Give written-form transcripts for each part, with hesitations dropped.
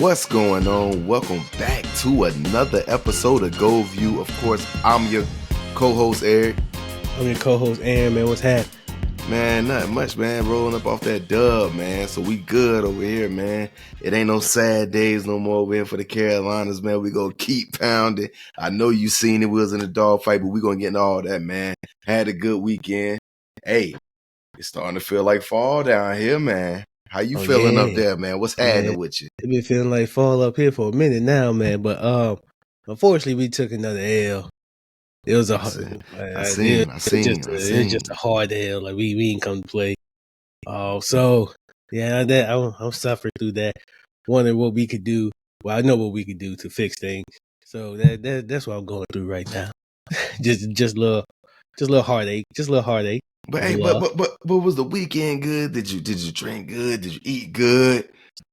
What's going on? Welcome back to another episode of GoldView. Of course, I'm your co-host, Eric. I'm your co-host, Aaron, man. What's happening? Man, nothing much, man. Rolling up off that dub, man. So we good over here, man. It ain't no sad days no more over here for the Carolinas, man. We gonna keep pounding. I know you seen it. We was in a dog fight, but we gonna get into all that, man. Had a good weekend. Hey, it's starting to feel like fall down here, man. How you feeling up there, man? What's happening with you? It been feeling like fall up here for a minute now, man. But unfortunately, we took another L. It was just a hard L. Like we didn't come to play. So yeah, I'm suffering through that. Wondering what we could do. Well, I know what we could do to fix things. So that's what I'm going through right now. just a little heartache. Just a little heartache. But hey, but was the weekend good? Did you drink good? Did you eat good?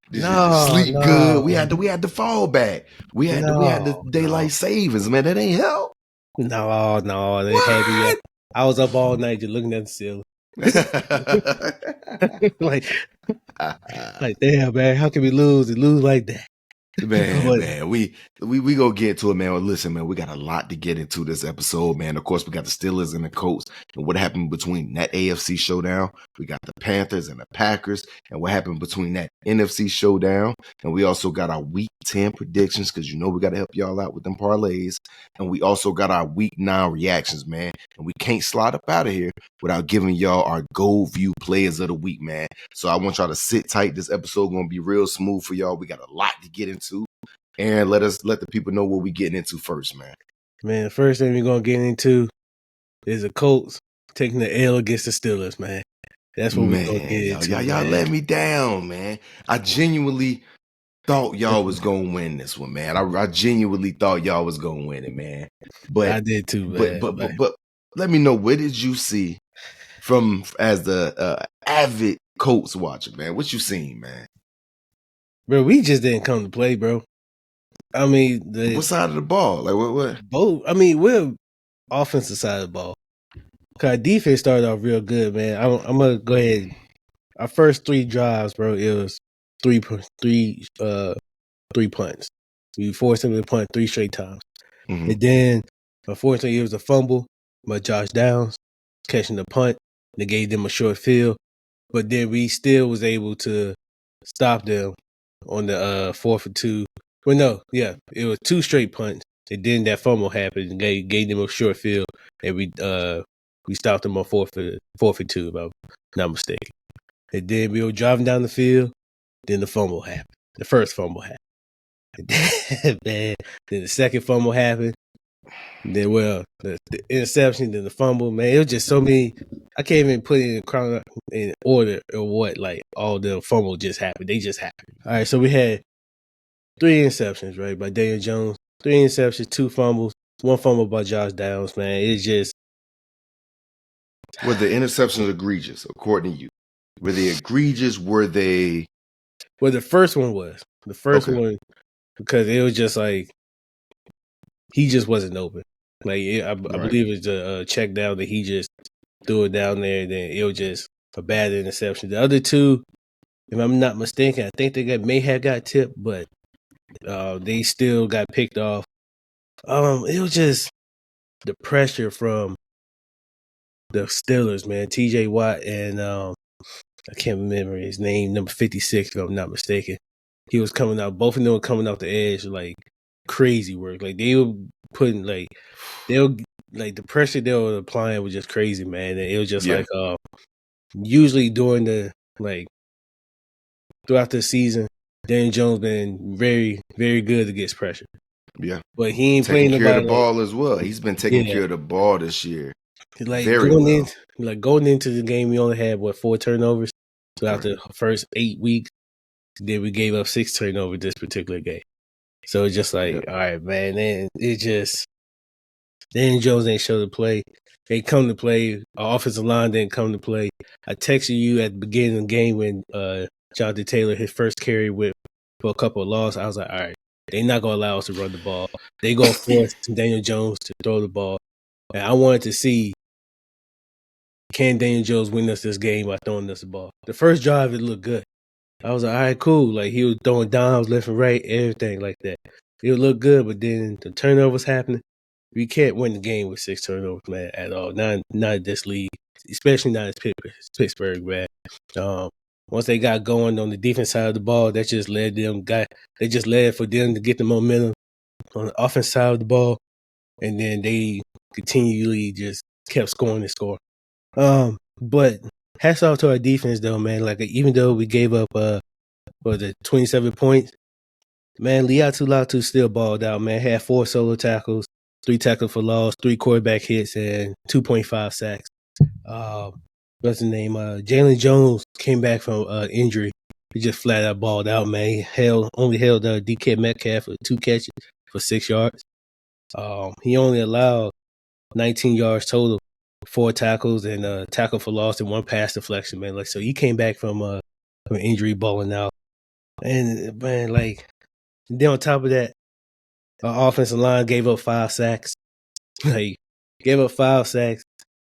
Did you sleep good? We had to fall back. We had the daylight savings, man. That ain't help. No, they had me. I was up all night just looking at the ceiling. like damn, man, how can we lose like that? Man, we gonna get to it, man. Well, listen, man, we got a lot to get into this episode, man. Of course, we got the Steelers and the Colts, and what happened between that AFC showdown. We got the Panthers and the Packers, and what happened between that NFC showdown. And we also got our Week 10 predictions, because you know we got to help y'all out with them parlays. And we also got our Week 9 reactions, man. And we can't slide up out of here without giving y'all our GoldView players of the week, man. So I want y'all to sit tight. This episode gonna be real smooth for y'all. We got a lot to get into. And let the people know what we getting into first, man. Man, the first thing we're gonna get into is the Colts taking the L against the Steelers, man. That's what we're gonna get into. Y'all let me down, man. I genuinely thought y'all was gonna win this one, man. I genuinely thought y'all was gonna win it, man. But I did too, man. But let me know, what did you see from as the avid Colts watcher, man? What you seen, man? Bro, we just didn't come to play, bro. I mean, what side of the ball? Like what? Both. I mean, we're offensive side of the ball. Cause our defense started off real good, man. I'm gonna go ahead. Our first 3 drives, bro, it was three punts. We forced them to punt 3 straight times, and then unfortunately it was a fumble by Josh Downs catching the punt. They gave them a short field, but then we still was able to stop them on the 4th and 2. Well, no, yeah, it was 2 straight punts, and then that fumble happened and gave them a short field, and we stopped them on 4th and 2, if I'm not mistaken. And then we were driving down the field, then the fumble happened. The first fumble happened. And then the second fumble happened. And then, the interception, then the fumble, man. It was just so many. I can't even put it in order or what, like, all the fumble just happened. They just happened. All right, so we had 3 interceptions, right, by Daniel Jones. 3 interceptions, 2 fumbles, 1 fumble by Josh Downs, man. It's just. Were the interceptions egregious, according to you? Were they egregious? Were they? Well, the first one was. The first one, because it was just like, he just wasn't open. Like, I believe it was a check down that he just threw it down there, and then it was just a bad interception. The other 2, if I'm not mistaken, I think they may have got tipped, but they still got picked off. It was just the pressure from the Steelers, man. TJ Watt and I can't remember his name, number 56, if I'm not mistaken. He was coming out. Both of them were coming off the edge, like crazy work. Like they were putting, the pressure they were applying was just crazy, man. And it was just usually during throughout the season, Daniel Jones been very, very good against pressure. Yeah, but he ain't taking care of the ball as well. He's been taking care of the ball this year. Like going into the game, we only had 4 turnovers throughout the first 8 weeks. Then we gave up 6 turnovers this particular game. So it's just all right, man. Then it just Daniel Jones ain't show to play. They come to play. Our offensive line didn't come to play. I texted you at the beginning of the game when Jonathan Taylor, his first carry for a couple of losses. I was like, all right, they're not gonna allow us to run the ball. They gonna force Daniel Jones to throw the ball. And I wanted to see, can Daniel Jones win us this game by throwing us the ball? The first drive, it looked good. I was like, all right, cool. Like he was throwing dimes left and right, everything like that. It would look good, but then the turnovers happening. We can't win the game with 6 turnovers, man, at all. Not this league, especially not as Pittsburgh, man. Once they got going on the defense side of the ball, that just led for them to get the momentum on the offense side of the ball, and then they continually just kept scoring and scoring. But hats off to our defense though, man. Like even though we gave up for the 27 points, man, Liatu Latu still balled out, man. Had 4 solo tackles, 3 tackles for loss, 3 quarterback hits, and 2.5 sacks. What's his name? Jalen Jones came back from injury. He just flat out balled out, man. He only held DK Metcalf for 2 catches for 6 yards. He only allowed 19 yards total, 4 tackles and a tackle for loss and 1 pass deflection, man. Like so, he came back from injury balling out, and man, like then on top of that, our offensive line gave up 5 sacks. Like gave up 5 sacks,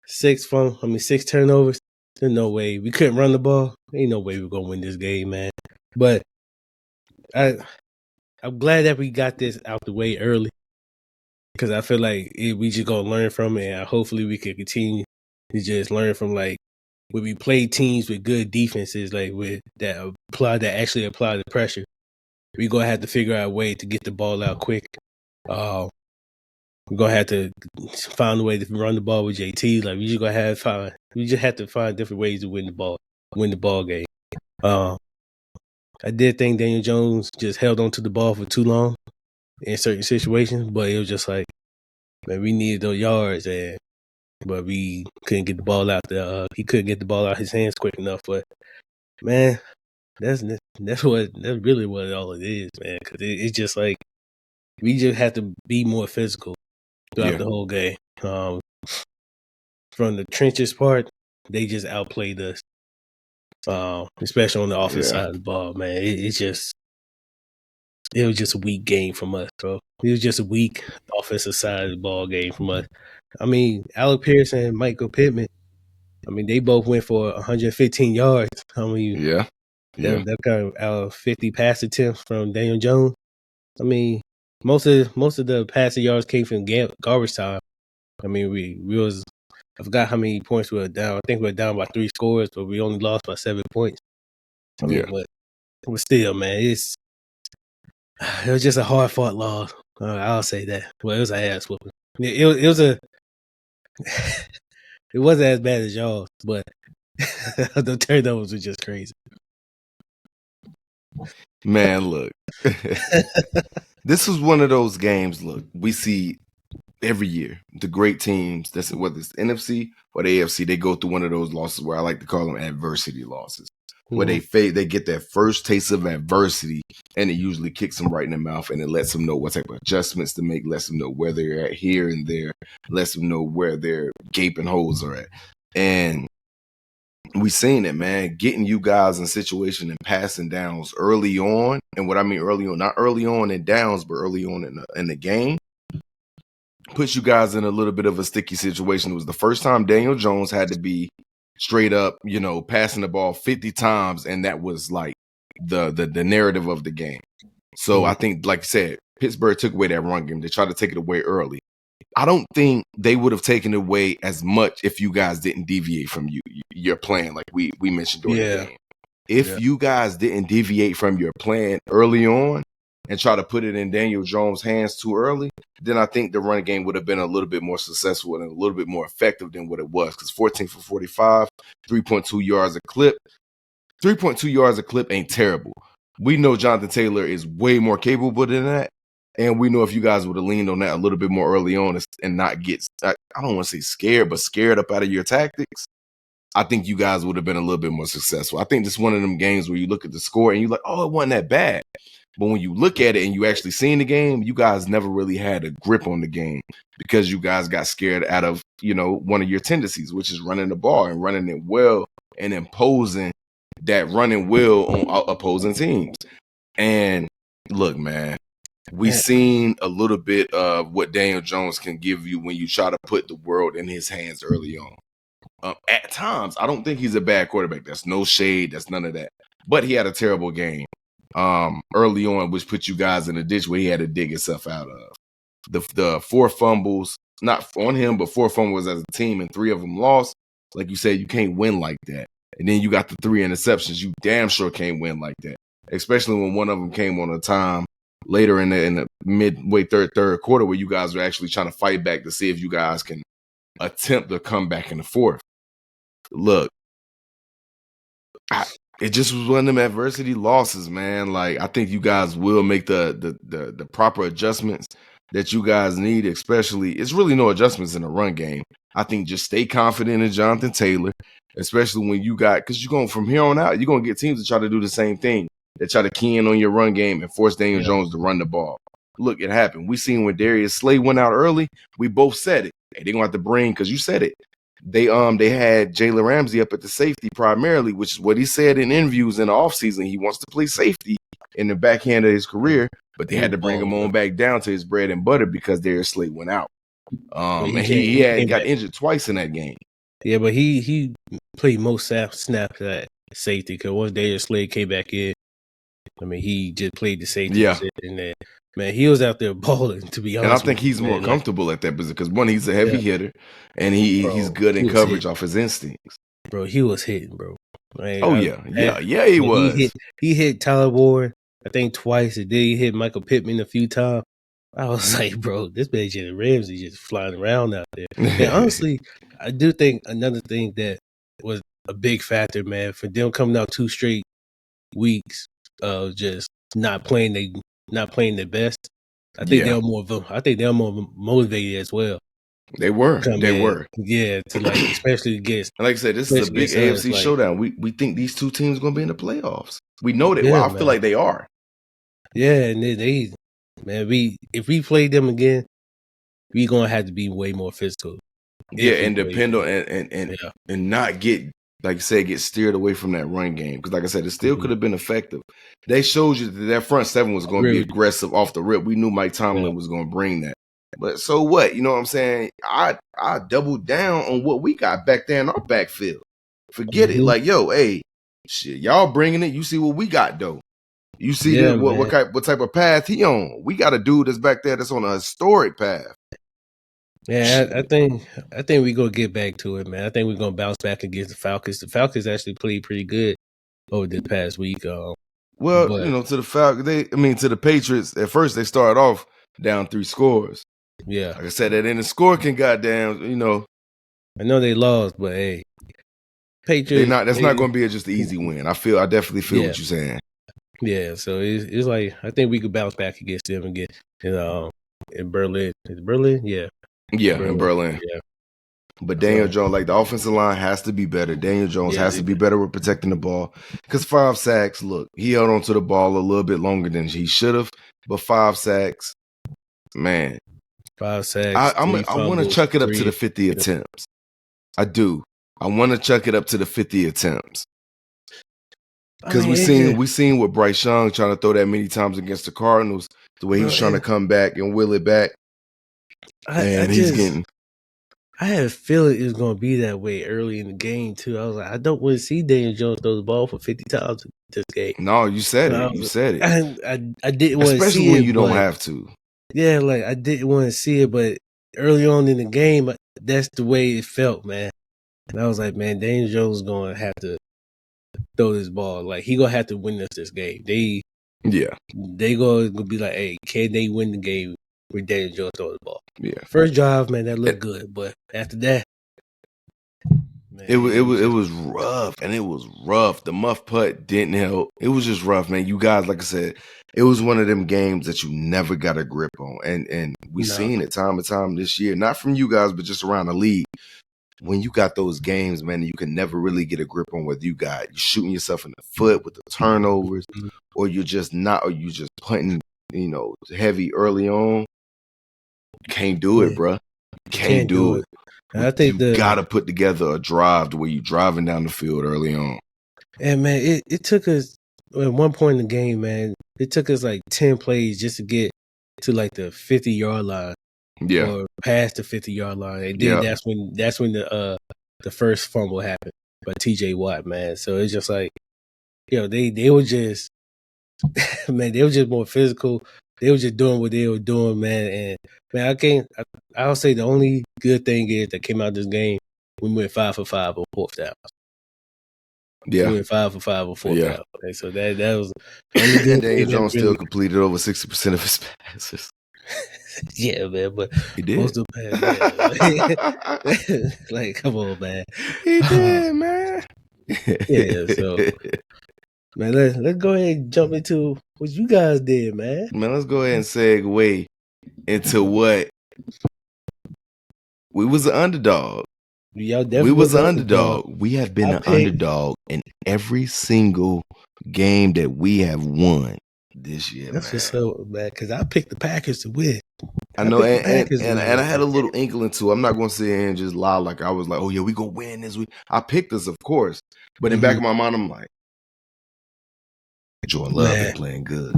6 turnovers. There's no way we couldn't run the ball. Ain't no way we're gonna win this game, man. But I'm glad that we got this out the way early, because I feel like we just gonna learn from it, and hopefully we can continue to just learn from like when we play teams with good defenses, like with that actually apply the pressure. We're gonna have to figure out a way to get the ball out quick. We're gonna have to find a way to run the ball with JT. Like we just have to find different ways to win the ball game. I did think Daniel Jones just held on to the ball for too long in certain situations, but it was just like, man, we needed those yards, but we couldn't get the ball out there. He couldn't get the ball out his hands quick enough. But man, that's really what all it is, man. Because it's just like we just have to be more physical throughout the whole game. From the trenches part, they just outplayed us. Especially on the offense side of the ball, man. It was just a weak game from us, bro. It was just a weak offensive side of the ball game from us. I mean, Alec Pierce and Michael Pittman, I mean, they both went for 115 yards. I mean, that kind of 50 pass attempts from Daniel Jones. I mean, most of the passing yards came from garbage time. I mean, I forgot how many points we were down. I think we were down by 3 scores, but we only lost by 7 points. I mean, but still, man, it was just a hard fought loss. I'll say that. Well, it was an ass whooping. It wasn't as bad as y'all, but the turnovers were just crazy. Man, look, this was one of those games. Look, we see every year the great teams. That's whether it's the NFC or the AFC, they go through one of those losses where I like to call them adversity losses, where they get that first taste of adversity, and it usually kicks them right in the mouth, and it lets them know what type of adjustments to make, lets them know where they're at here and there, lets them know where their gaping holes are at, and we seen it, man, getting you guys in situation and passing downs early on. And what I mean early on, not early on in downs, but early on in the game, puts you guys in a little bit of a sticky situation. It was the first time Daniel Jones had to be straight up, passing the ball 50 times, and that was like the narrative of the game. So I think, like I said, Pittsburgh took away that run game. They tried to take it away early. I don't think they would have taken it away as much if you guys didn't deviate from your plan, like we mentioned during the game. If you guys didn't deviate from your plan early on and try to put it in Daniel Jones' hands too early, then I think the run game would have been a little bit more successful and a little bit more effective than what it was. Because 14 for 45, 3.2 yards a clip. 3.2 yards a clip ain't terrible. We know Jonathan Taylor is way more capable than that. And we know if you guys would have leaned on that a little bit more early on and not get, I don't want to say scared, but scared up out of your tactics, I think you guys would have been a little bit more successful. I think this is one of them games where you look at the score and you're like, oh, it wasn't that bad. But when you look at it and you actually seen the game, you guys never really had a grip on the game because you guys got scared out of, one of your tendencies, which is running the ball and running it well and imposing that running will on opposing teams. And look, man, we seen a little bit of what Daniel Jones can give you when you try to put the world in his hands early on. At times, I don't think he's a bad quarterback. That's no shade. That's none of that. but he had a terrible game early on, which put you guys in a ditch where he had to dig himself out of. The 4 fumbles, not on him, but 4 fumbles as a team, and 3 of them lost. Like you said, you can't win like that. And then you got the 3 interceptions. You damn sure can't win like that, especially when one of them came on a time later in the midway third quarter, where you guys are actually trying to fight back to see if you guys can attempt to come back in the fourth. Look, it just was one of them adversity losses, man. Like, I think you guys will make the proper adjustments that you guys need, especially, it's really no adjustments in the run game. I think just stay confident in Jonathan Taylor, especially when you got, because you're going from here on out, you're going to get teams to try to do the same thing. They try to key in on your run game and force Daniel Jones to run the ball. Look, it happened. We seen when Darius Slay went out early, we both said it. Hey, they're going to have to bring, because you said it. They had Jalen Ramsey up at the safety primarily, which is what he said in interviews in the offseason. He wants to play safety in the back end of his career, but they had to bring him on back down to his bread and butter because Darius Slay went out. And he got injured twice in that game. Yeah, but he played most snaps at safety, because once Darius Slay came back in, I mean, he just played the safety. Yeah. And then, man, he was out there balling, to be honest. And I think he's more comfortable at that position because, one, he's a heavy hitter, and he's good in coverage off his instincts. Bro, he was hitting, bro. Like, He was. He hit Tyler Ward, I think, twice. And then he hit Michael Pittman a few times. I was like, bro, this man Jalen Ramsey just flying around out there. And honestly, I do think another thing that was a big factor, man, for them coming out 2 straight weeks of just not playing their best. I think they're more motivated as well. They were. Yeah, to like, especially against. And like I said, this is a big AFC showdown. We think these 2 teams are going to be in the playoffs. We know that. I feel like they are. Yeah, and they man, if we play them again, we gonna have to be way more physical. Yeah, and depend on and not get, like you said, get steered away from that run game. Because like I said, it still could have been effective. They showed you that front 7 was going to be aggressive off the rip. We knew Mike Tomlin was going to bring that. But so what? You know what I'm saying? I doubled down on what we got back there in our backfield. Forget it. Like, yo, hey, shit, y'all bringing it. You see what we got, though. You see what type of path he on. We got a dude that's back there that's on a historic path. Yeah, I think we're gonna get back to it, man. I think we're gonna bounce back against the Falcons. The Falcons actually played pretty good over the past week. To the Falcons, to the Patriots, at first they started off down 3 scores. Yeah. Like I said, that in the score can goddamn, I know they lost, but hey, Patriots. That's not gonna be just an easy win. I definitely feel what you're saying. Yeah, so it's like, I think we could bounce back against them again in Berlin. Is it Berlin? Yeah. Yeah, in Berlin. Yeah. But Daniel Jones, like, the offensive line has to be better. Daniel Jones has to be better with protecting the ball. Because 5 sacks, look, he held on to the ball a little bit longer than he should have. But 5 sacks, man. 5 sacks. I want to chuck it up to the 50 attempts. I do. I want to chuck it up to the 50 attempts. Because we seen what Bryce Young trying to throw that many times against the Cardinals, the way he's trying to come back and will it back. I had a feeling it was going to be that way early in the game, too. I was like, I don't want to see Daniel Jones throw the ball for 50 times this game. No, you said it. You said it. I didn't want to see it. Especially when you don't have to. Yeah, like, I didn't want to see it, but early on in the game, that's the way it felt, man. And I was like, man, Daniel Jones is going to have to throw this ball. Like, he going to have to win this game. They going to be like, hey, can they win the game with Daniel Jones throwing the ball? Yeah. First drive, man, that looked good, but after that, man, it was rough, and it was rough. The muff putt didn't help. It was just rough, man. You guys, like I said, it was one of them games that you never got a grip on, and we seen it time and time this year. Not from you guys, but just around the league. When you got those games, man, you can never really get a grip on whether you're shooting yourself in the foot with the turnovers, or you're just punting, heavy early on. You can't do it, bro. You can't do it. I think you gotta put together a drive to where you're driving down the field early on. And man, it took us at one point in the game, man. It took us like 10 plays just to get to like the 50-yard line. Yeah. Or past the 50-yard line. And then that's when the first fumble happened by TJ Watt, man. So it's just like, they were just man, they were just more physical. They were just doing what they were doing, man. And man, I'll say the only good thing is that came out of this game, we went 5 for 5 on fourth down. Yeah. We went 5 for 5 on fourth down. Okay, so that was the only good And thing. Daniel Jones really still completed over 60% of his passes. Yeah, man, but he did. most of the like, come on, man. He did, man. Yeah, so man, let's go ahead and jump into what you guys did, man. Man, let's go ahead and segue into what we was an underdog. Y'all definitely was an underdog. We have been an underdog in every single game that we have won this year. That's just so bad because I picked the Packers to win. I know, and I had a little inkling too. I'm not going to sit here and just lie like I was like, oh yeah, we gonna win this week. I picked us, of course, but in the back of my mind, I'm like, Jordan Love been playing good.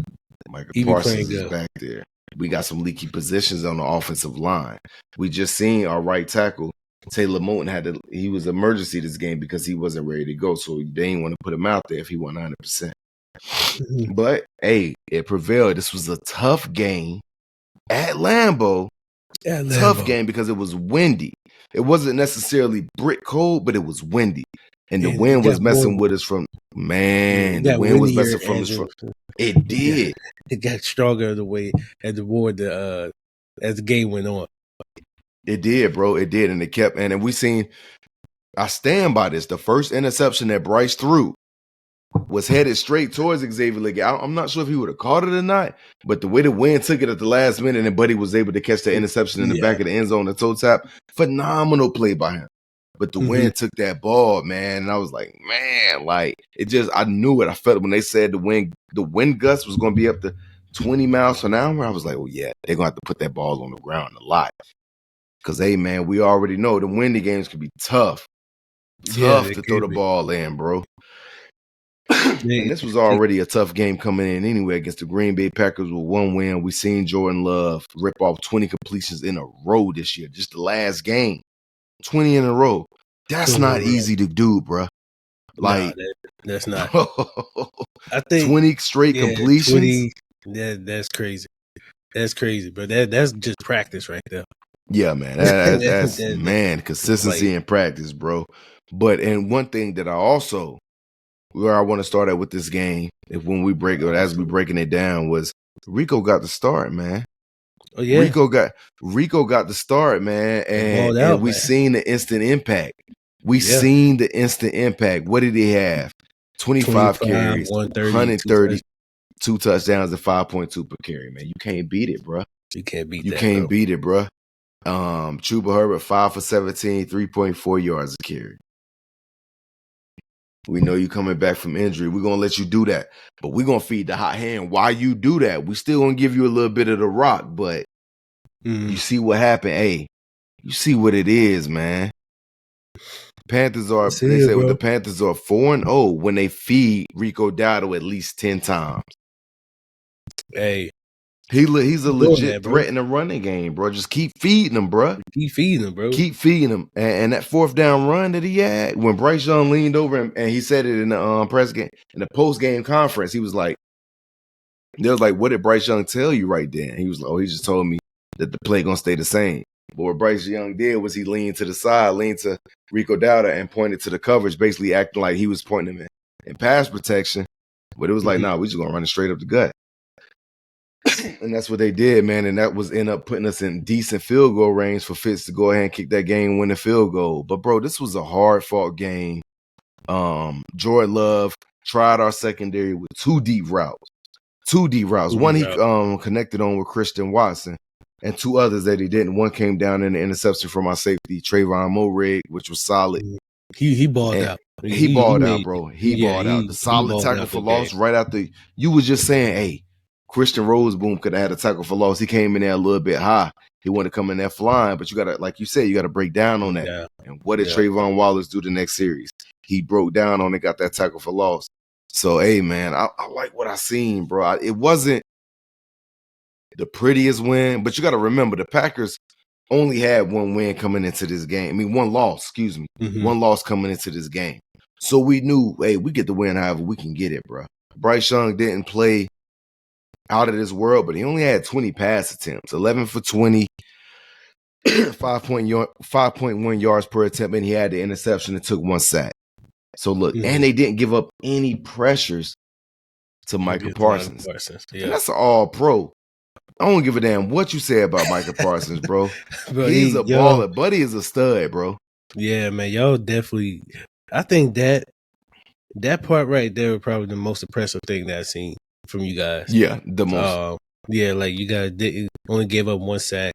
Michael Parsons is back there. We got some leaky positions on the offensive line. We just seen our right tackle Taylor Moton he was emergency this game because he wasn't ready to go, so they didn't want to put him out there if he won 100%. But hey, it prevailed. This was a tough game at Lambeau. Tough game because it was windy. It wasn't necessarily brick cold, but it was windy. And the wind was messing with us from the wind was messing from us from. It did. It got stronger as the game went on. It did, bro. It did, and it kept. And we seen. I stand by this. The first interception that Bryce threw was headed straight towards Xavier Leggett. I'm not sure if he would have caught it or not, but the way the wind took it at the last minute and Buddy was able to catch the interception in the back of the end zone, the toe tap, phenomenal play by him. But the wind took that ball, man, and I was like, man, like it just, I knew it. I felt it when they said the wind gust was going to be up to 20 miles an hour. I was like, oh yeah, they're going to have to put that ball on the ground a lot. Because, hey, man, we already know the windy games can be tough. Tough to throw the ball in, bro. And this was already a tough game coming in anyway against the Green Bay Packers with one win. We seen Jordan Love rip off 20 completions in a row this year. Just the last game. 20 in a row. That's not easy to do, bro. Like, that's not. I think 20 straight completions. 20, that's crazy. That's crazy, but that's just practice right there. Yeah, man. That's consistency in practice, bro. But and one thing that I also where I want to start at with this game, as we breaking it down, was Rico got the start, man. Oh yeah, Rico got the start, man, and we seen the instant impact. Seen the instant impact. What did he have? 25 carries, 130, 2 touchdowns, and 5.2 per carry, man. You can't beat it, bro. You can't beat it, bro. Chuba Herbert 5 for 17, 3.4 yards a carry. We know you coming back from injury. We're going to let you do that. But we're going to feed the hot hand while you do that. We still going to give you a little bit of the rock, but you see what happened. Hey, you see what it is, man. Panthers are 4-0 when they feed Rico Dowdle at least 10 times. Hey. He's a legit threat in the running game, bro. Just keep feeding him, bro. Keep feeding him, bro. Keep feeding him. And that fourth down run that he had, when Bryce Young leaned over and he said it in the press game, in the post game conference, he was like, what did Bryce Young tell you right then? He was like, he just told me that the play gonna stay the same. But what Bryce Young did was he leaned to the side, leaned to Rico Dowdle and pointed to the coverage, basically acting like he was pointing him in pass protection. But it was like, nah, we just gonna run it straight up the gut. And that's what they did, man. And that was end up putting us in decent field goal range for Fitz to go ahead and kick that game, win the field goal. But bro, this was a hard fought game. Jordan Love tried our secondary with 2 deep routes. One he connected on with Christian Watson, and 2 others that he didn't. One came down in the interception from our safety, Trayvon Morig, which was solid. He balled out. He balled out, bro. He balled out. The solid tackle for loss right after. You was just saying, hey, Christian Roseboom could have had a tackle for loss. He came in there a little bit high. He wanted to come in there flying, but you got to, like you said, you got to break down on that. Yeah. And what did Trayvon Wallace do the next series? He broke down on it, got that tackle for loss. So, hey, man, I like what I seen, bro. It wasn't the prettiest win, but you got to remember the Packers only had 1 win coming into this game. I mean, 1 loss, excuse me. 1 loss coming into this game. So we knew, hey, we get the win however we can get it, bro. Bryce Young didn't play out of this world, but he only had 20 pass attempts, 11 for 20, 5.1 yards per attempt, and he had the interception and took 1 sack. So look, and they didn't give up any pressures to Micah Parsons. Yeah. And that's an all-pro. I don't give a damn what you say about Micah Parsons, bro. Bro, he's a baller. Buddy is a stud, bro. Yeah, man. Y'all definitely. I think that part right there was probably the most impressive thing that I've seen from you guys. Yeah, the most. Yeah, like you guys only gave up 1 sack.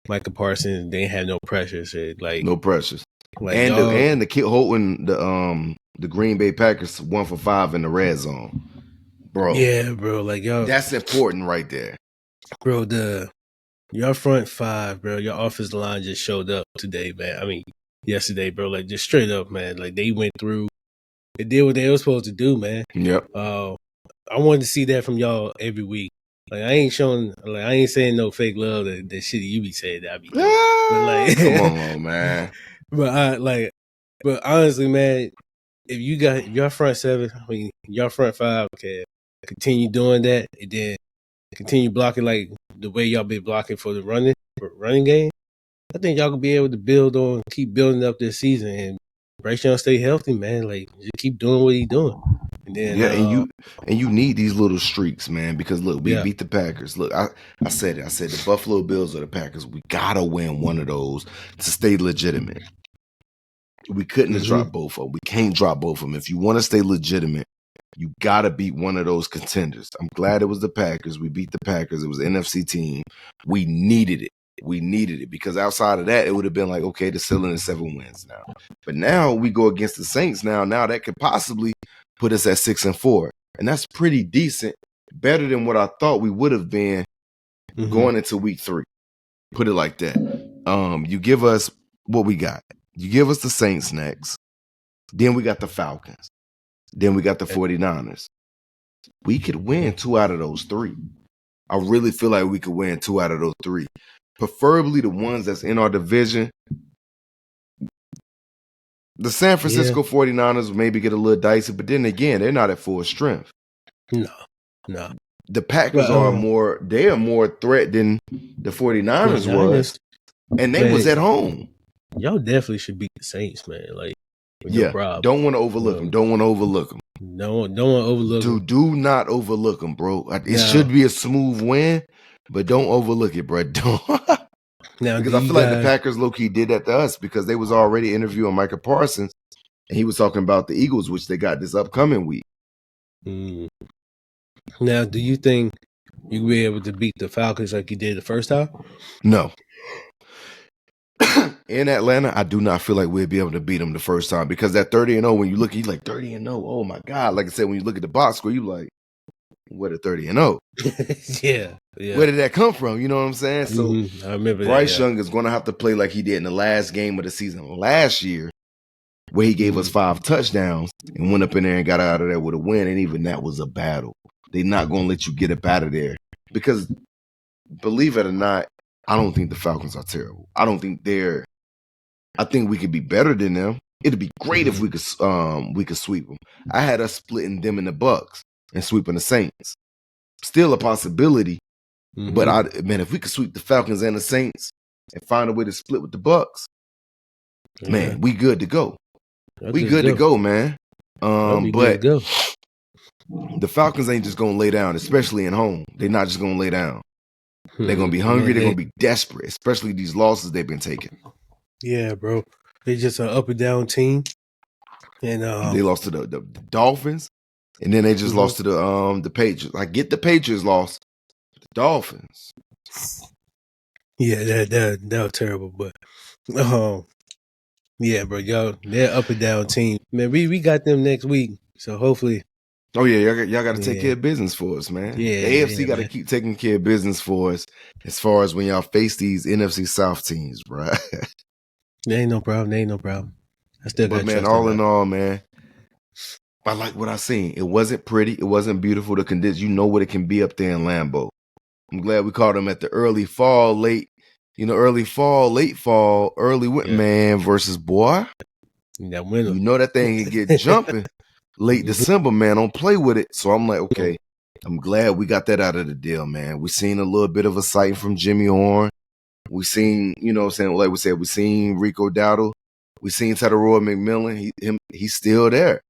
Micah Parsons, they had no pressures. No pressures. Like and the kid holding the Green Bay Packers 1 for 5 in the red zone, bro. Yeah, bro. Like y'all, that's important right there, bro. Your front five, bro. Your offensive line just showed up today, man. I mean, yesterday, bro. Like just straight up, man. Like they went through, they did what they were supposed to do, man. Yep. I wanted to see that from y'all every week. Like I ain't saying no fake love that shit you be saying that I be doing. But like, come on, man. But honestly, man, if you got your front seven, I mean your front five can continue doing that, and then continue blocking like the way y'all been blocking for the running game, I think y'all could be able to keep building up this season, and Bryce Young stay healthy, man. Like just keep doing what he's doing. And then, and you need these little streaks, man, because look, we beat the Packers. Look, I said it. I said the Buffalo Bills or the Packers. We gotta win one of those to stay legitimate. We couldn't have dropped both of them. We can't drop both of them. If you want to stay legitimate, you gotta beat one of those contenders. I'm glad it was the Packers. We beat the Packers. It was an NFC team. We needed it. We needed it because outside of that, it would have been like, okay, the ceiling is 7 wins now. But now we go against the Saints now. Now that could possibly put us at 6-4. And that's pretty decent. Better than what I thought we would have been going into week 3. Put it like that. You give us what we got. You give us the Saints next. Then we got the Falcons. Then we got the 49ers. We could win 2 out of those 3. I really feel like we could win 2 out of those 3. Preferably the ones that's in our division. The San Francisco 49ers maybe get a little dicey, but then again, they're not at full strength. No. The Packers are more threat than the 49ers was. And they was at home. Y'all definitely should beat the Saints, man. Like, don't want to overlook them. Don't want to overlook them. Don't want to overlook them. Do not overlook them, bro. It should be a smooth win, but don't overlook it, bro. Don't. Because I feel like the Packers low-key did that to us because they was already interviewing Micah Parsons, and he was talking about the Eagles, which they got this upcoming week. Now, do you think you'll be able to beat the Falcons like you did the first time? No. In Atlanta, I do not feel like we'll be able to beat them the first time because that 30-0, when you look, he's like 30-0. Oh my God. Like I said, when you look at the box score, you like, what a 30-0. Yeah. Where did that come from? You know what I'm saying? So I remember Bryce Young is going to have to play like he did in the last game of the season last year, where he gave us 5 touchdowns and went up in there and got out of there with a win. And even that was a battle. They're not going to let you get up out of there because, believe it or not, I don't think the Falcons are terrible. I think we could be better than them. It'd be great if we could sweep them. I had us splitting them and the Bucks and sweeping the Saints. Still a possibility, but if we could sweep the Falcons and the Saints and find a way to split with the Bucks, man, we good to go. We good to go, man. But the Falcons ain't just gonna lay down, especially at home. They're not just gonna lay down. They're gonna be hungry. They're gonna be desperate, especially these losses they've been taking. Yeah, bro. They're just an up and down team, and they lost to the Dolphins, and then they just lost to the Patriots. I get the Patriots lost, the Dolphins. Yeah, that was terrible, but yeah, bro, y'all, they're up and down team. Man, we got them next week, so hopefully. Oh yeah, y'all got to take care of business for us, man. Yeah, the AFC got to keep taking care of business for us as far as when y'all face these NFC South teams, bro. There ain't no problem. I still got. But man, all in all, man, I like what I seen. It wasn't pretty. It wasn't beautiful. The conditions, you know what it can be up there in Lambeau. I'm glad we caught them at the early fall, late fall, early winter, man, versus boy. That winner. You know that thing can get jumping late December, man. Don't play with it. So I'm like, okay, I'm glad we got that out of the deal, man. We seen a little bit of a sight from Jimmy Horn. We seen, you know what I'm saying, like we said, we seen Rico Dowdle. We seen Tedoroa McMillan. He's still there.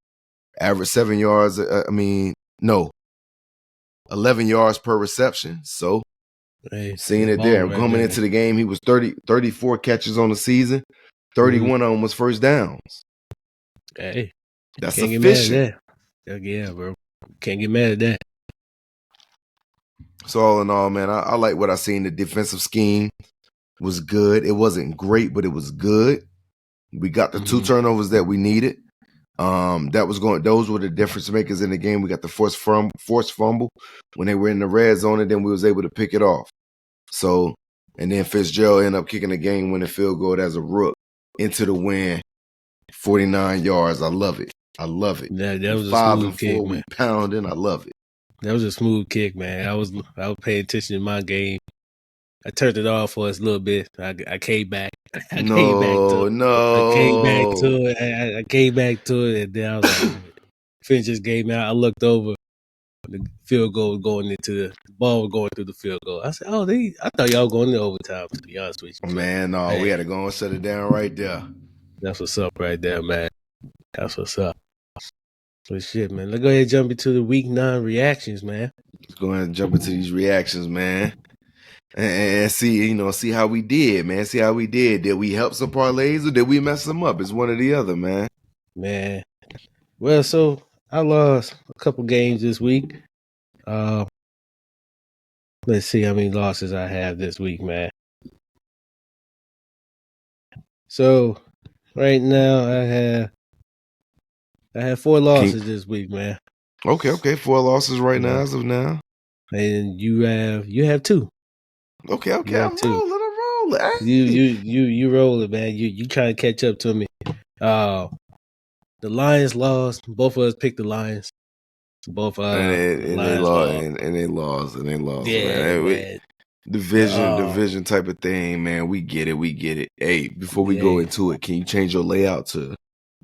Average 7 yards. 11 yards per reception. So seeing it there. Right Coming into the game, he was 34 catches on the season. 31 of them was first downs. Hey, that's can't efficient. Get mad at that. Yeah, bro. Can't get mad at that. So all in all, man, I like what I seen. The defensive scheme was good. It wasn't great, but it was good. We got the 2 turnovers that we needed. Those were the difference makers in the game. We got the forced fumble when they were in the red zone, and then we was able to pick it off. So, and then Fitzgerald ended up kicking the game-winning field goal as a rook into the win, 49 yards. I love it. I love it. That was 5 a smooth and 4 kick, we man. pounding. I love it. That was a smooth kick, man. I was paying attention to my game. I turned it off for a little bit. I came back. I came back to it, and then I was like, finish this game out. I looked over. The field goal was going into the ball was going through the field goal. I said, "Oh, I thought y'all going into overtime." To be honest with you, Man, no, we had to go and shut it down right there. That's what's up, right there, man. That's what's up. So shit, man. Let's go ahead and jump into the week 9 reactions, man. Let's go ahead and jump into these reactions, man, and see how we did, man. See how we did. Did we help some parlays or did we mess them up? It's one or the other, man. Man, well, so I lost a couple games this week. Let's see how many losses I have this week, man. So right now I have 4 losses this week, man. Okay, 4 losses right now as of now. And you have 2. Okay, I'm rolling. Hey. You rolling, man. You trying to catch up to me. The Lions lost. Both of us picked the Lions. Both and they lost. Yeah, man. Division type of thing, man. We get it. Hey, before we go into it, can you change your layout to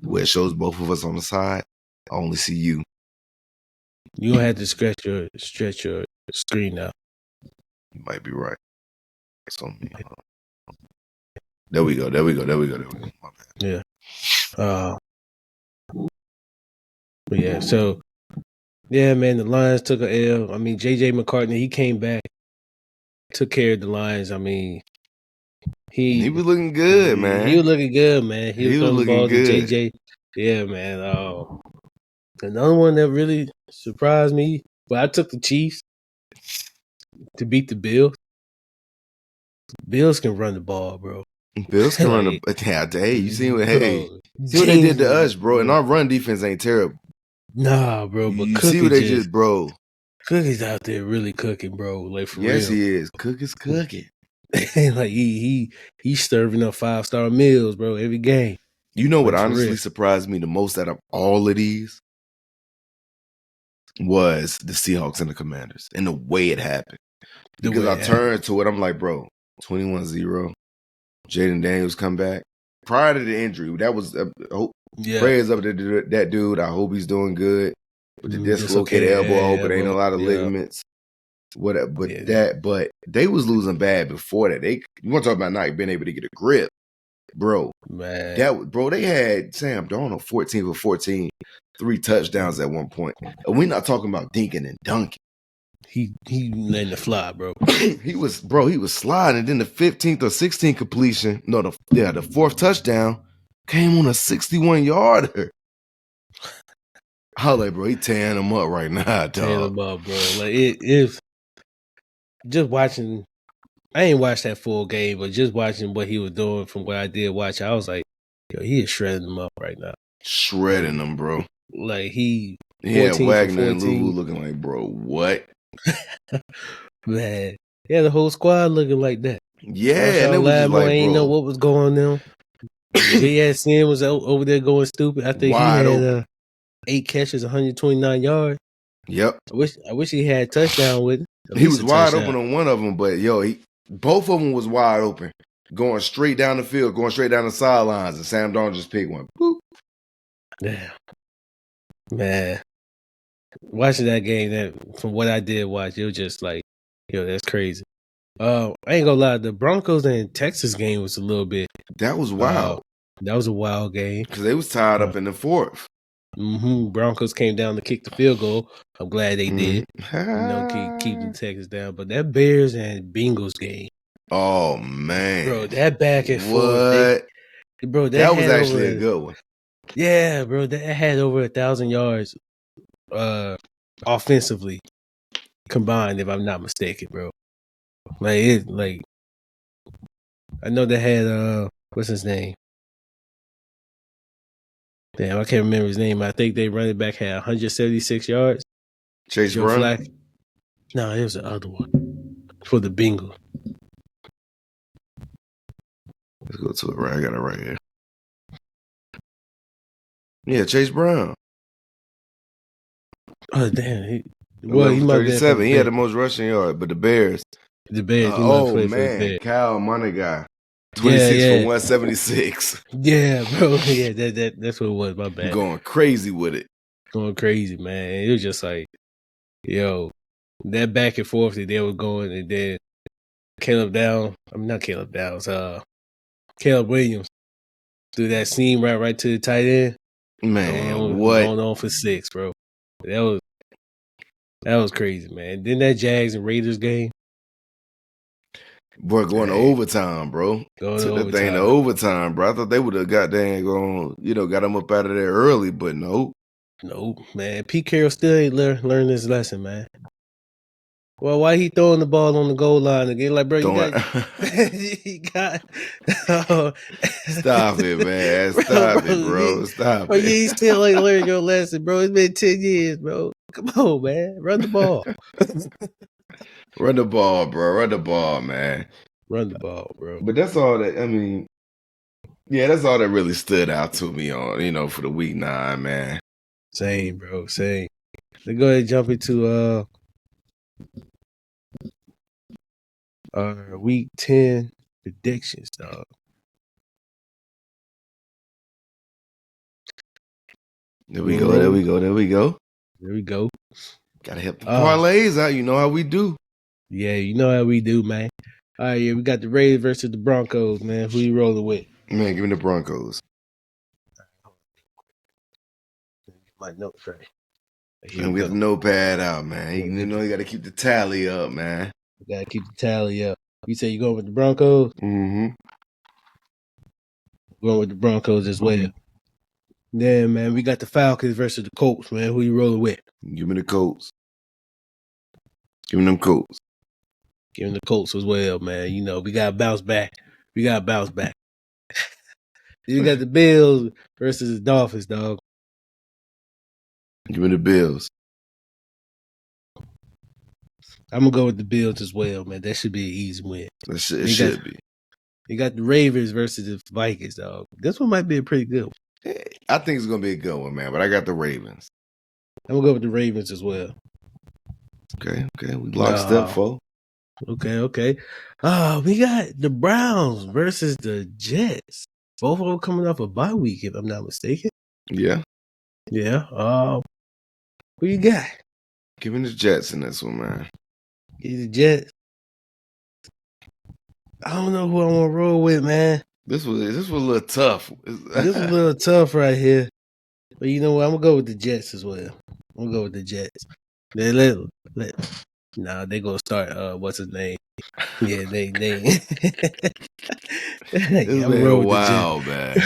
where it shows both of us on the side? I only see you. You don't have to stretch your screen now. You might be right. It's on me. There we go. My bad. Yeah. Yeah. So, yeah, man, the Lions took a L. I mean, J.J. McCartney, he came back, took care of the Lions. I mean, he was looking good, man. He was looking good, man. He was throwing the ball good. to J.J. Yeah, man. Another one that really surprised me, but I took the Chiefs to beat the Bills. Bills can run the ball, bro. Bills can run the hey, you see what see what they did to us, bro. And our run defense ain't terrible. Nah, bro. But you see what they just, bro. Cookie's out there really cooking, bro. Like for real. Yes, he is. Cook is cooking. Like he's serving up 5-star meals, bro, every game. You know what honestly surprised me the most out of all of these was the Seahawks and the Commanders and the way it happened. Because I turned to it, I'm like, bro, 21-0. Jaden Daniels come back. Prior to the injury, that was prayers up to that dude. I hope he's doing good. With the dislocated elbow, I hope it ain't a lot of ligaments. Whatever, but they was losing bad before that. You want to talk about not being able to get a grip, bro? Man, they had Sam Darnold 14 for 14, 3 touchdowns at one point. And we're not talking about dinking and dunking. He letting it fly, bro. he was sliding. Then the 15th or 16th completion, the 4th touchdown came on a 61-yarder. I was like, bro, he tearing him up right now, dog. Tearing him up, bro. Like if just watching, I ain't watched that full game, but just watching what he was doing from what I did watch, I was like, yo, he is shredding them up right now. Shredding them, bro. Like he had Wagner and Lulu looking like, bro, what? Man, yeah, the whole squad looking like that. Yeah, and it was just like, ain't know what was going on. JSN was over there going stupid. I think he had 8 catches, 129 yards. Yep. I wish he had a touchdown with it. He was wide open on one of them, but both of them was wide open, going straight down the field, going straight down the sidelines, and Sam Darnold just picked one. Boop. Damn. Man. Watching that game, that from what I did watch, it was just like, that's crazy. I ain't gonna lie, the Broncos and Texas game was a little bit. That was wild. That was a wild game because they was tied up in the fourth. Broncos came down to kick the field goal. I'm glad they did. Keep the Texas down. But that Bears and Bengals game. Oh man, bro, that back and forth. Bro, that was actually a good one. Yeah, bro, that had over 1,000 yards, offensively combined, if I'm not mistaken, bro. I know they had what's his name? Damn, I can't remember his name. I think they running back had 176 yards. Chase Brown? No, it was the other one for the Bengals. Let's go to it. Right, I got it right here. Yeah, Chase Brown. Oh damn! He might 37. He had the most rushing yards, but the Bears. Oh man, Kyle Monagai. 26 for 176. Yeah, bro. Yeah, that's what it was. My bad. Going crazy with it. Going crazy, man. It was just like, that back and forth that they were going, and then Caleb Williams threw that seam right to the tight end. Man, going on for 6, bro. That was crazy, man. Then that Jags and Raiders game. Boy, going to overtime, bro. Took that thing to overtime, bro. I thought they would have got them up out of there early, but no. Nope, man. Pete Carroll still ain't learned his lesson, man. Well, why he throwing the ball on the goal line again? Like, bro, you got Stop it, man. Stop it, bro. Stop it. You still ain't learned your lesson, bro. It's been 10 years, bro. Come on, man. Run the ball. Run the ball, bro. Run the ball, man. Run the ball, bro. But that's all that, that's all that really stood out to me on, for the week 9, man. Same, bro. Same. Let's go ahead and jump into our week 10 predictions, dog. There we go. Gotta help the parlays out. You know how we do. Yeah, you know how we do, man. All right, we got the Raiders versus the Broncos, man. Who you rolling with? Man, give me the Broncos. My notes right. And we have the notepad out, man. You got to keep the tally up, man. You got to keep the tally up. You say you going with the Broncos? Mm-hmm. Going with the Broncos as well. Yeah, man. We got the Falcons versus the Colts, man. Who you rolling with? Give me the Colts. Give me them Colts. Give me the Colts as well, man. We got to bounce back. You got the Bills versus the Dolphins, dog. Give me the Bills. I'm going to go with the Bills as well, man. That should be an easy win. It should be. You got the Ravens versus the Vikings, dog. This one might be a pretty good one. I think it's going to be a good one, man, but I got the Ravens. I'm going to go with the Ravens as well. Okay. We locked step 4. Okay. We got the Browns versus the Jets. Both of them coming off a bye week, if I'm not mistaken. Yeah. Who you got? Give me the Jets in this one, man. Give the Jets. I don't know who I want to roll with, man. This was a little tough. This was a little tough right here. But you know what? I'm going to go with the Jets as well. I'm going to go with the Jets. They going to start, what's his name? Yeah, they. It's been a while, man.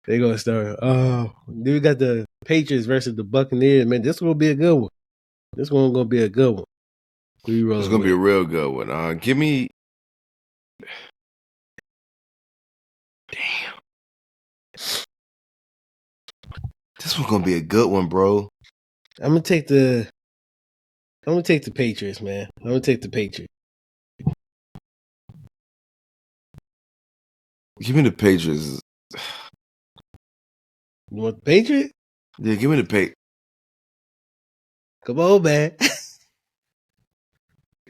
They going to start. Then we got the Patriots versus the Buccaneers. Man, this going to be a good one. This one going to be a good one. It's going to be a real good one. Give me. Damn. This one's going to be a good one, bro. I'm going to take the Patriots, man. I'm going to take the Patriots. Give me the Patriots. You want the Patriots? Yeah, give me the Patriots. Come on, man.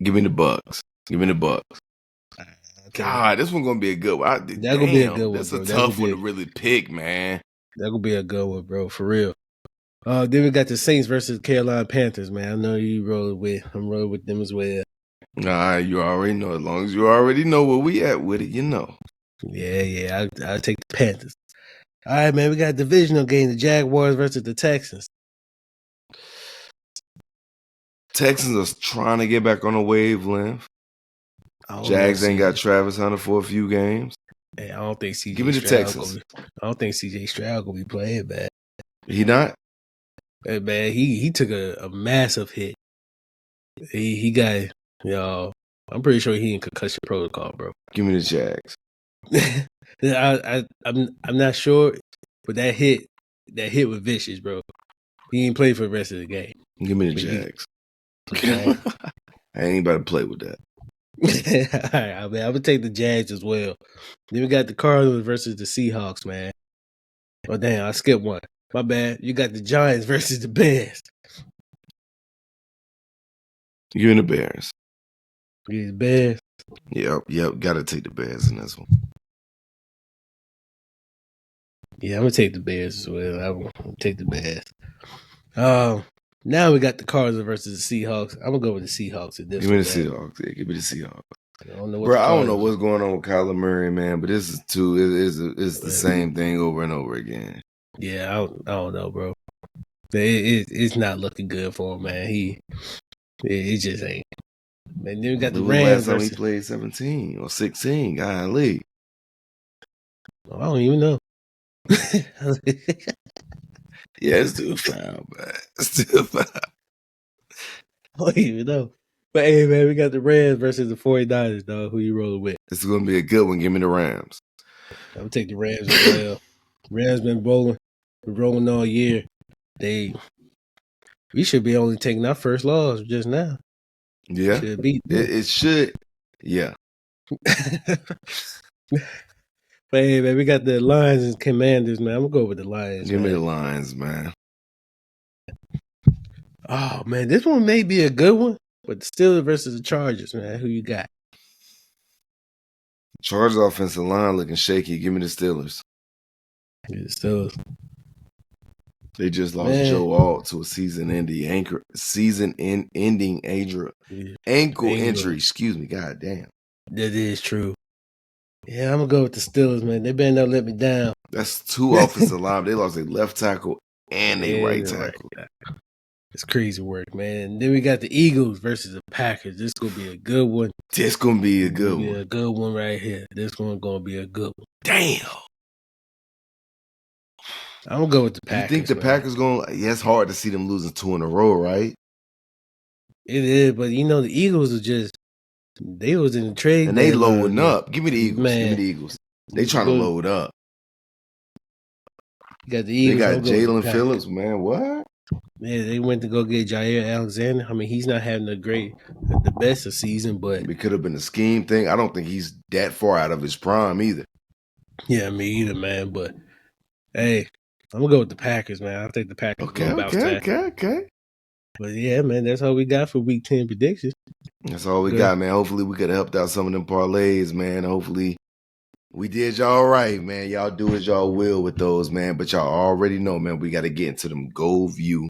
Give me the Bucks. Okay. God, this one's going to be a good one. That's going to be a good one. That's a tough one to really pick, man. That could be a good one, bro, for real. Then we got the Saints versus Carolina Panthers, man. I know you rolling with. I'm rolling with them as well. Nah, you already know. As long as you already know where we at with it, you know. Yeah. I'll take the Panthers. All right, man. We got a divisional game: the Jaguars versus the Texans. Texans are trying to get back on a wavelength. Jags ain't got Travis Hunter for a few games. Hey, I don't think CJ. Give me the Texans. I don't think CJ Stroud gonna be playing bad. He not? Hey, man, he took a massive hit. He got I'm pretty sure he in concussion protocol, bro. Give me the Jags. I'm not sure, but that hit was vicious, bro. He ain't played for the rest of the game. Give me the Jags. I ain't about to play with that. All right, I'm gonna take the Jags as well. Then we got the Cardinals versus the Seahawks, man. Oh damn, I skipped one. My bad. You got the Giants versus the Bears. You and the Bears. You the Bears. Yep. Gotta take the Bears in this one. Yeah, I'm gonna take the Bears as well. I'm gonna take the Bears. Now we got the Cardinals versus the Seahawks. I'm gonna go with the Seahawks in this. Give me the Seahawks. Yeah, give me the Seahawks. I don't know I don't know what's going on with Kyler Murray, man, but this is it's the same thing over and over again. Yeah, I don't know, bro. It's not looking good for him, man. It just ain't. And then we got the Rams. Last time he played 17 or 16, golly. I don't even know. Yeah, it's still foul, man. It's still foul. I don't even know. But hey, man, we got the Rams versus the 49ers, dog. Who you rolling with? This is going to be a good one. Give me the Rams. I'm going to take the Rams as well. Rams been rolling all year. We should be only taking our first loss just now. Yeah. It should. Yeah. But hey, man, we got the Lions and Commanders, man. I'm going to go with the Lions. Give me the Lions, man. Oh, man, this one may be a good one, but the Steelers versus the Chargers, man. Who you got? Chargers offensive line looking shaky. Give me the Steelers. Yeah, the Steelers. They just lost Joe Alt to a season-ending ankle injury. Excuse me. God damn. That is true. Yeah, I'm going to go with the Steelers, man. They better not let me down. That's two offensive line. They lost their left tackle and their right tackle. It's crazy work, man. And then we got the Eagles versus the Packers. This going to be a good one. This going to be a good one. A good one right here. This one going to be a good one. Damn. I'm going to go with the Packers. You think the Packers going to... Yeah, it's hard to see them losing 2 in a row, right? It is, but you know, the Eagles are just... They was in the trade. And they loading up. Give me the Eagles. Man. Give me the Eagles. They trying to load up. You got the Eagles. They got Jalen Phillips, man. What? Yeah, they went to go get Jair Alexander. I mean, he's not having the best of season, but... It could have been a scheme thing. I don't think he's that far out of his prime either. Yeah, me either, man. But, hey, I'm going to go with the Packers, man. I think the Packers Okay. But, yeah, man, that's all we got for Week 10 predictions. That's all we got, man. Hopefully we could have helped out some of them parlays, man. Hopefully we did y'all right, man. Y'all do as y'all will with those, man. But y'all already know, man, we got to get into them GoldView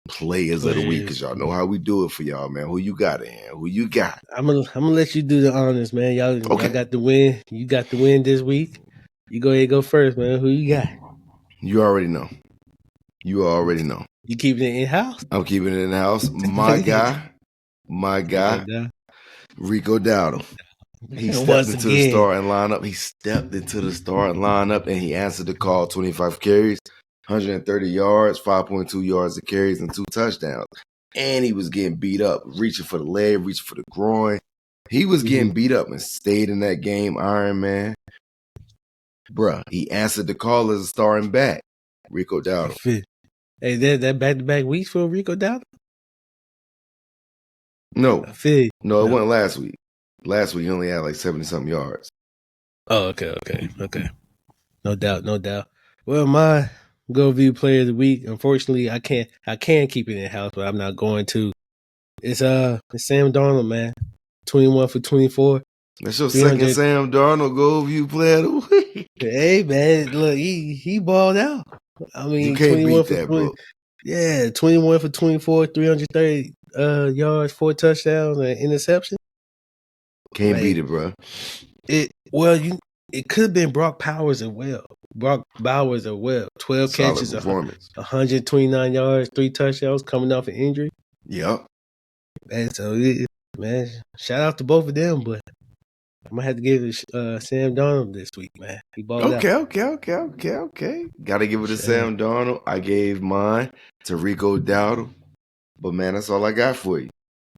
players of the week because y'all know how we do it for y'all, man. Who you got in? Who you got? I'm gonna let you do the honors, man. Y'all got the win. You got the win this week. You go ahead and go first, man. Who you got? You already know. You keeping it in-house? I'm keeping it in-house. My guy, Rico Dowdle. He stepped into the starting lineup. And he answered the call. 25 carries, 130 yards, 5.2 yards of carries, and 2 touchdowns. And he was getting beat up, reaching for the leg, reaching for the groin. He was getting beat up and stayed in that game, Iron Man. Bruh, he answered the call as a starting back. Rico Dowdle. Hey, that back-to-back weeks for Rico Dowdle? No, it wasn't last week. Last week he only had like 70-something yards. Oh, okay. No doubt. Well, my GoldView player of the week, unfortunately, I can keep it in-house, but I'm not going to. It's Sam Darnold, man. 21 for 24. That's your second Sam Darnold GoldView player of the week. Hey, man, look, he balled out. I mean, You can't 21 beat for that, 20. bro. Yeah, 21 for 24, 330 yards, 4 touchdowns, and interception. Can't beat it, bro. It could have been Brock Bowers as well. 12 Solid catches, performance. 129 yards, 3 touchdowns coming off an injury. Yep. Man, so man, shout out to both of them, but I'm gonna have to give it Sam Darnold this week, man. He balled out. Okay. Gotta give it to Sam Darnold. I gave mine to Rico Dowdle. But man, that's all I got for you.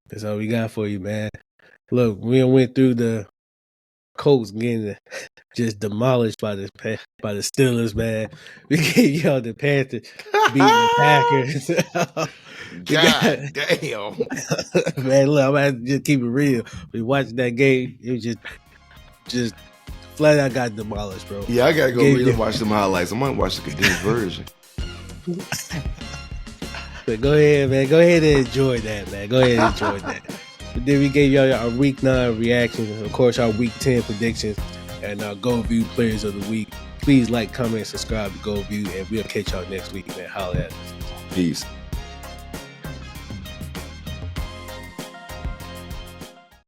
That's all we got for you, man. Look, we went through the Colts getting just demolished by the Steelers, man. We gave y'all the Panthers beating the Packers. God damn. Man, look, I'm gonna have to just keep it real. We watched that game, it was just flat out got demolished, bro. Yeah, I gotta go really watch some highlights. I might watch the condensed version. But go ahead, man. Go ahead and enjoy that, man. Go ahead and enjoy that. But then we gave y'all our week 9 reactions, of course, our week 10 predictions, and our GoldView players of the week. Please like, comment, subscribe to GoldView, and we'll catch y'all next week, man. Holla at us. Peace.